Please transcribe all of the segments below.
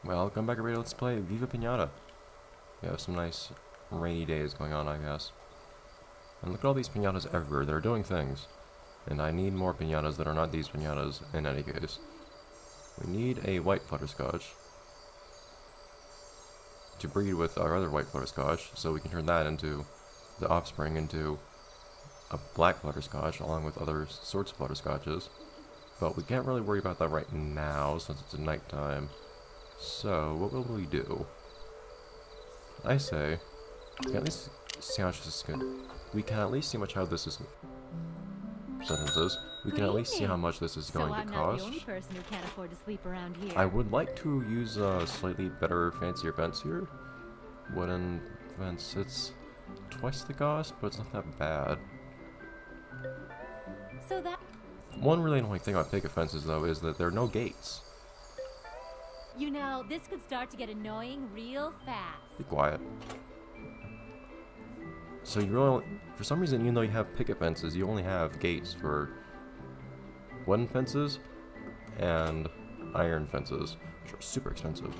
Well, come back everybody, let's play Viva Piñata. We have some nice rainy days going on, I guess. And look at all these piñatas everywhere, they're doing things. And I need more piñatas that are not these piñatas in any case. We need a white butterscotch to breed with our other white butterscotch, so we can turn that into the offspring into a black butterscotch along with other sorts of butterscotches. But we can't really worry about that right now since it's nighttime. So, what will we do? I say, we can at least see how much this is going. We can at least see much how this is. Sentences. We can at least see how much this is going to cost. I'm not the only person who can't afford to sleep around here. I would like to use a slightly better, fancier fence here. Wooden fence. It's twice the cost, but it's not that bad. So that. One really annoying thing about picket fences, though, is that there are no gates. You know, this could start to get annoying real fast. Be quiet. So you really, for some reason, even though you have picket fences, you only have gates for wooden fences and iron fences, which are super expensive.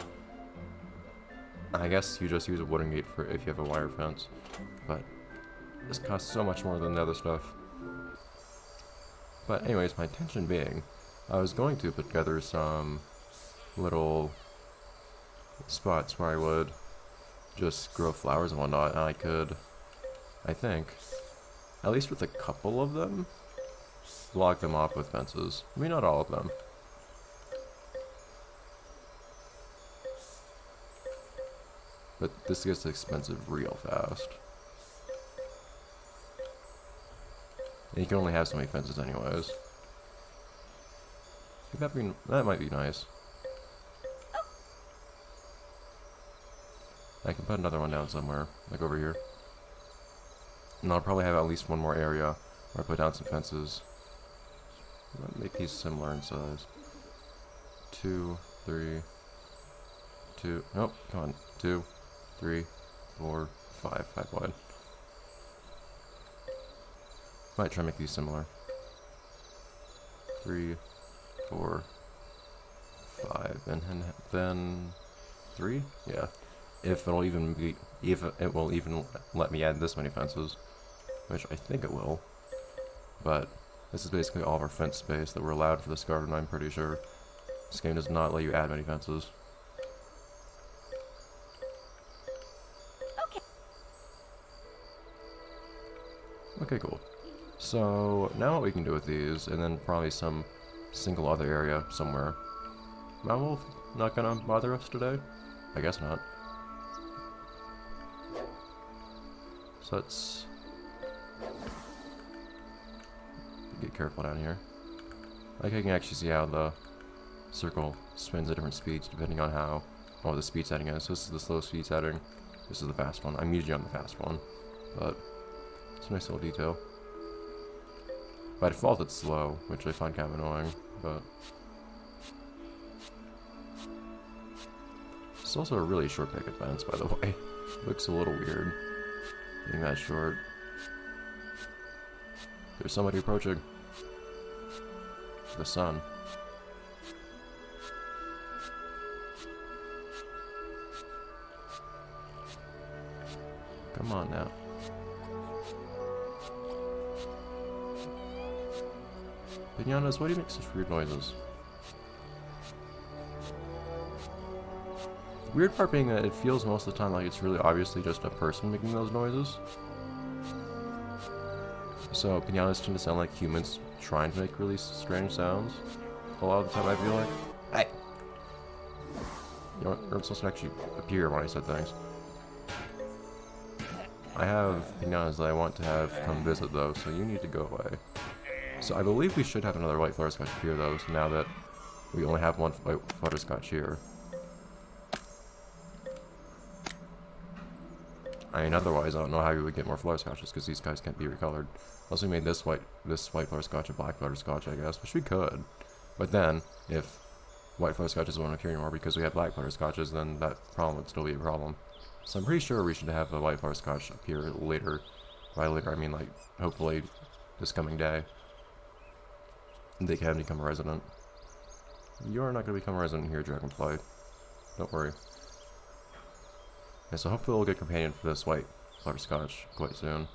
I guess you just use a wooden gate for if you have a wire fence, but this costs so much more than the other stuff. But anyways, my intention being, I was going to put together some little spots where I would just grow flowers and whatnot, and I could, I think, at least with a couple of them, block them off with fences. I mean, not all of them. But this gets expensive real fast. And you can only have so many fences anyways. I think that might be nice. I can put another one down somewhere, like over here. And I'll probably have at least one more area where I put down some fences. Make these similar in size. 2, 3, 2, nope, come on, 2, 3, 4, 5 wide. Might try to make these similar. 3, 4, 5, and then 3? Yeah. If it'll even be, if it will even let me add this many fences, which I think it will. But this is basically all of our fence space that we're allowed for this garden, I'm pretty sure. This game does not let you add many fences. Okay, cool. So, now what we can do with these, and then probably some single other area somewhere. Mount Wolf not gonna bother us today? I guess not. So let's get careful down here. Like I can actually see how the circle spins at different speeds depending on how the speed setting is. So this is the slow speed setting. This is the fast one. I'm usually on the fast one, but it's a nice little detail. By default it's slow, which I find kind of annoying, but it's also a really short picket fence, by the way. It looks a little weird being that short. There's somebody approaching. The sun. Come on now. Piñatas, why do you make such weird noises? The weird part being that it feels most of the time like it's really obviously just a person making those noises. So piñatas tend to sound like humans trying to make really strange sounds. A lot of the time I feel like. Hey! You know what? You're supposed to actually appear when I said things. I have piñatas that I want to have come visit though, so you need to go away. So I believe we should have another white butterscotch here though, so now that we only have one white butterscotch here. I mean, otherwise I don't know how you would get more butterscotches because these guys can't be recolored. Unless we made this white butterscotch a black butterscotch, I guess, which we could. But then, if white butterscotches won't appear anymore because we have black butterscotches, then that problem would still be a problem. So I'm pretty sure we should have a white butterscotch appear later. By later, I mean like, hopefully, this coming day. They can become a resident. You're not going to become a resident here, Dragonfly. Don't worry. Yeah, so hopefully we'll get a companion for this white butterscotch quite soon.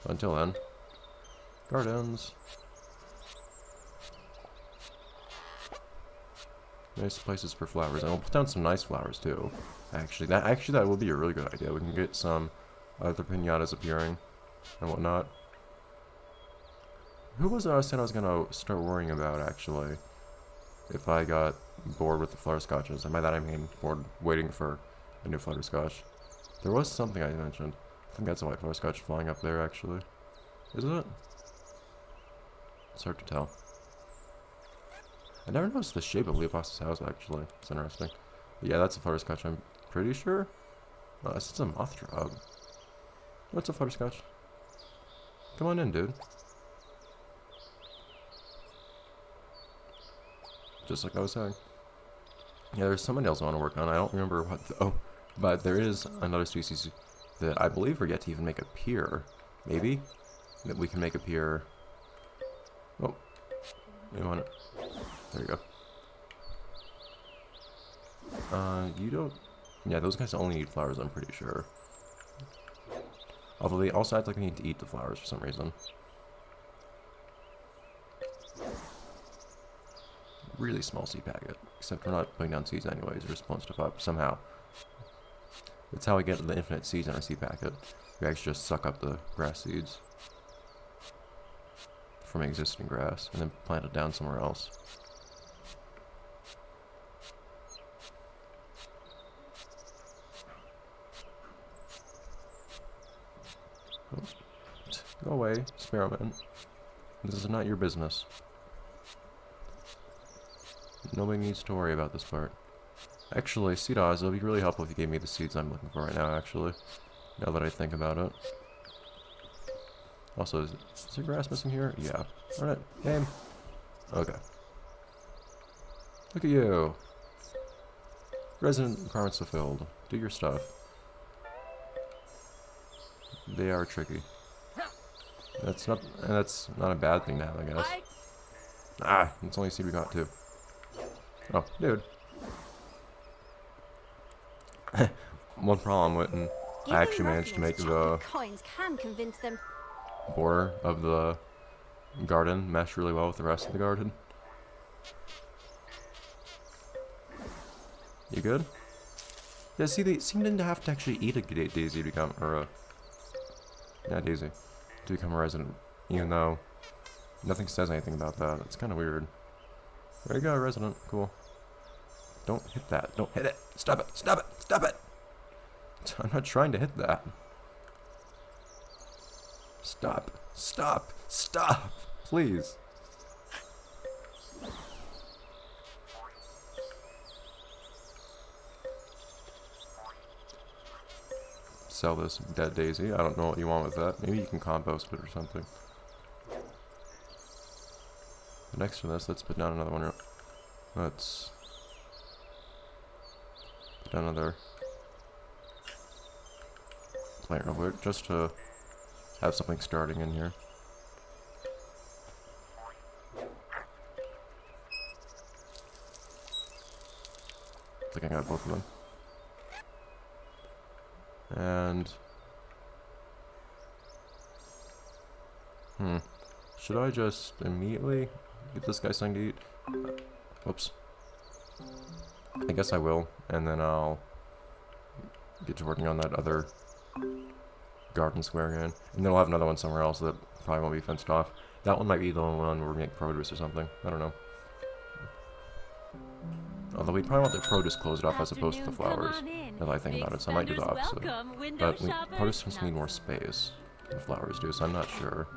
But until then, gardens. Nice places for flowers, and we'll put down some nice flowers too. Actually, that would be a really good idea. We can get some other piñatas appearing and whatnot. Who was it I said I was gonna start worrying about actually? If I got bored with the flutterscotches, and by that I mean bored waiting for a new flutterscotch. There was something I mentioned. I think that's a white flutterscotch flying up there actually. Is it? It's hard to tell. I never noticed the shape of Leopold's house, actually. It's interesting. But yeah, that's a flutterscotch, I'm pretty sure. Oh, it's a moth drop. What's a flutterscotch? Come on in, dude. Just like I was saying. Yeah, there's somebody else I want to work on. I don't remember what though. But there is another species that I believe we're yet to even make appear. Maybe? That we can make appear. Oh. You want it? There you go. You don't... Yeah, those guys only need flowers, I'm pretty sure. Although they also act like they need to eat the flowers for some reason. Really small seed packet. Except we're not putting down seeds anyways, we're just pulling stuff up somehow. That's how we get the infinite seeds in our seed packet. We actually just suck up the grass seeds from existing grass and then plant it down somewhere else. Go away, Sparrowman. This is not your business. Nobody needs to worry about this part. Actually, Seed Oz, it would be really helpful if you gave me the seeds I'm looking for right now, actually. Now that I think about it. Also, is there grass missing here? Yeah. Alright, game. Okay. Look at you. Resident requirements fulfilled. Do your stuff. They are tricky. That's not a bad thing to have, I guess. Ah, it's only a seed we got too. Oh, dude. One problem with I actually managed to make the coins can convince them. border of the garden mesh really well with the rest of the garden. You good? Yeah, see, they seem to have to actually eat a daisy to become, or a, yeah, daisy, to become a resident, even though nothing says anything about that. It's kind of weird. There you go, resident. Cool. Don't hit that. Don't hit it. Stop it. Stop it. Stop it. I'm not trying to hit that. Stop. Stop. Stop. Please. Sell this dead daisy. I don't know what you want with that. Maybe you can compost it or something. Next to this, let's put down another one. Let's put down another plant real quick, just to have something starting in here. I think I got both of them. And should I just immediately get this guy something to eat? Whoops. I guess I will, and then I'll get to working on that other garden square again. And then I'll have another one somewhere else that probably won't be fenced off. That one might be the one where we make produce or something. I don't know. Although we probably want the produce closed off as opposed to the flowers. Now that I think about it, so I might do the opposite. But produce tends to need more space than flowers do, so I'm not sure.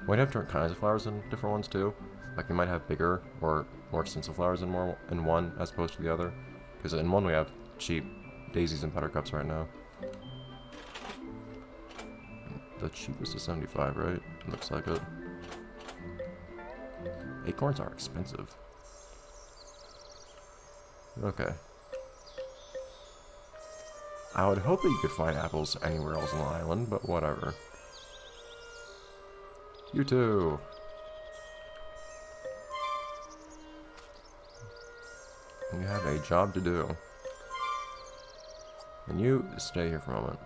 We might have different kinds of flowers in different ones too. Like we might have bigger or more extensive flowers in one as opposed to the other. Because in one we have cheap daisies and buttercups right now. The cheapest is 75, right? Looks like it. Acorns are expensive. Okay. I would hope that you could find apples anywhere else on the island, but whatever. You too. You have a job to do. And you stay here for a moment.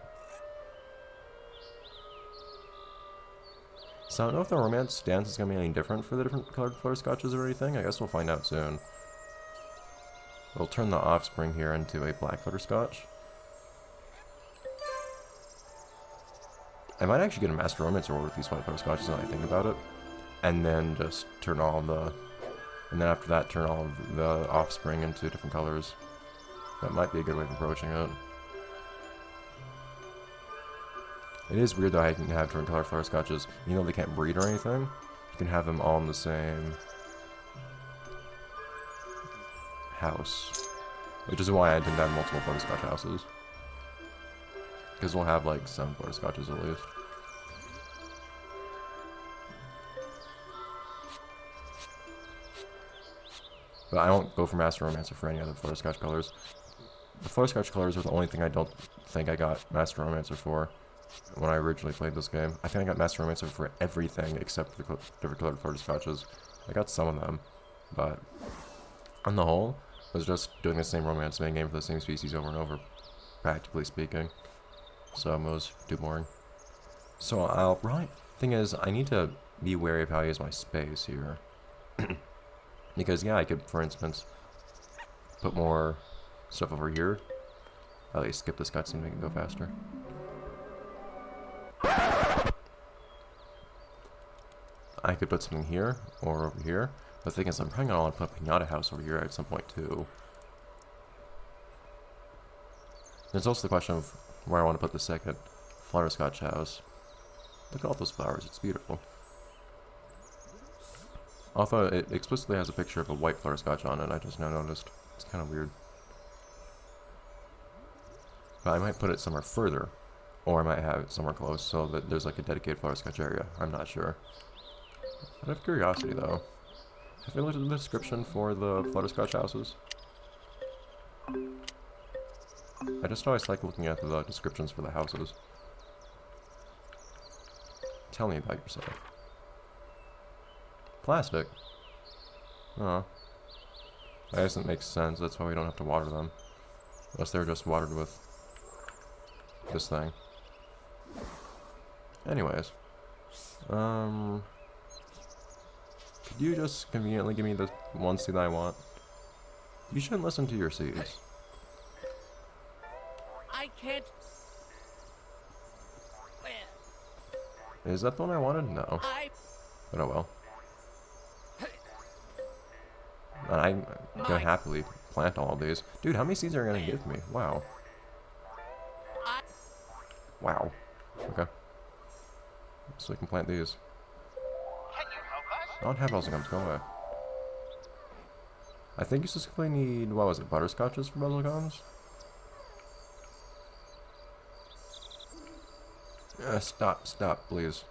So I don't know if the romance stance is going to be any different for the different colored butterscotches or anything. I guess we'll find out soon. We'll turn the offspring here into a black butterscotch. I might actually get a master romance award with these white butterscotches now that I think about it. And then just turn all the... And then after that, turn all of the offspring into different colors. That might be a good way of approaching it. It is weird though how you can have different color butterscotches. You know they can't breed or anything. You can have them all in the same house. Which is why I didn't have multiple butterscotch houses. Because we'll have like some butterscotches at least. But I don't go for Master Romancer for any other butterscotch colors. The butterscotch colors are the only thing I don't think I got Master Romancer for when I originally played this game. I think I got Master Romancer for everything except for the different colored butterscotches. I got some of them, but on the whole, I was just doing the same romance main game for the same species over and over, practically speaking. So it was too boring. So thing is, I need to be wary of how I use my space here. Because yeah, I could, for instance, put more stuff over here. At least skip this cutscene to make it go faster. I could put something here, or over here. But the thing is, I'm probably gonna want to put a Piñata house over here at some point too. There's also the question of where I want to put the second butterscotch house. Look at all those flowers, it's beautiful. Although it explicitly has a picture of a white butterscotch on it, I just now noticed. It's kind of weird. But I might put it somewhere further, or I might have it somewhere close so that there's like a dedicated butterscotch area. I'm not sure. Out of curiosity though, have you looked at the description for the butterscotch houses? I just always like looking at the descriptions for the houses. Tell me about yourself. Plastic? Oh. I guess it makes sense, that's why we don't have to water them. Unless they're just watered with this thing. Anyways. Could you just conveniently give me the one seed I want? You shouldn't listen to your seeds. I can't. Is that the one I wanted? No. But oh well. And I'm gonna happily plant all of these. Dude, how many seeds are you gonna give me? Wow. Wow. Okay. So we can plant these. Can you help us? I don't have buzzle gums, go away. I think you specifically need, what was it, butterscotches for buzzle gums? Stop, please.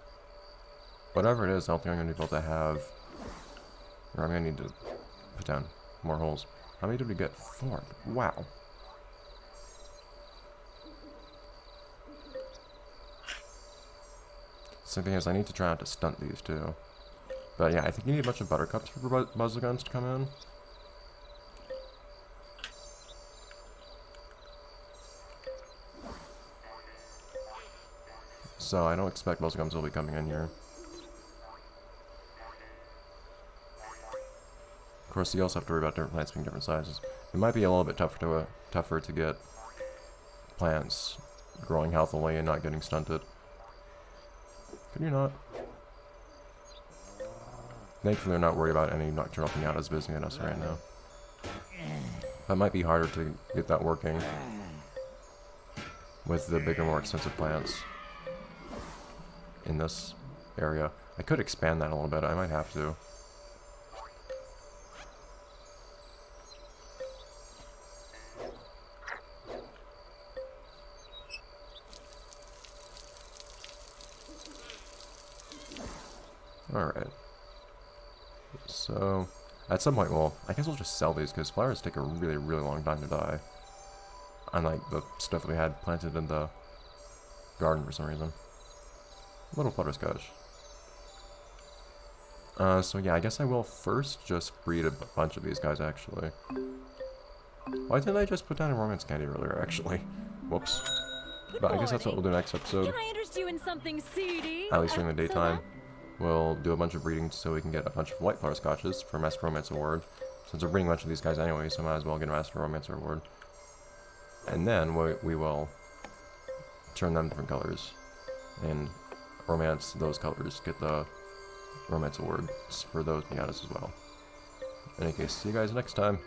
Whatever it is, I don't think I'm gonna be able to have, or I'm gonna need to put down more holes. How many did we get? 4. Wow. So the thing is, I need to try not to stunt these too. But yeah, I think you need a bunch of buttercups for buzzle guns to come in. So I don't expect buzzle gums will be coming in here. Of course, you also have to worry about different plants being different sizes. It might be a little bit tougher to get plants growing healthily and not getting stunted. Could you not? Thankfully, they're not worried about any nocturnal piñatas visiting us right now. That might be harder to get that working with the bigger, more expensive plants in this area. I could expand that a little bit. I might have to. Alright. So, at some point, well, I guess we'll just sell these, because flowers take a really, really long time to die. Unlike the stuff we had planted in the garden for some reason. Little butterscotch. So yeah, I guess I will first just breed a bunch of these guys, actually. Why didn't I just put down a romance candy earlier, actually? Whoops. But I guess that's what we'll do next episode. Can I interest you in something seedy? At least during the So daytime. that- We'll do a bunch of breeding so we can get a bunch of white flower scotches for Master Romance Award. Since we're breeding a bunch of these guys anyway, so might as well get a Master Romance Award. And then we will turn them different colors. And romance those colors. Get the Romance Awards for those piñatas as well. In any case, see you guys next time.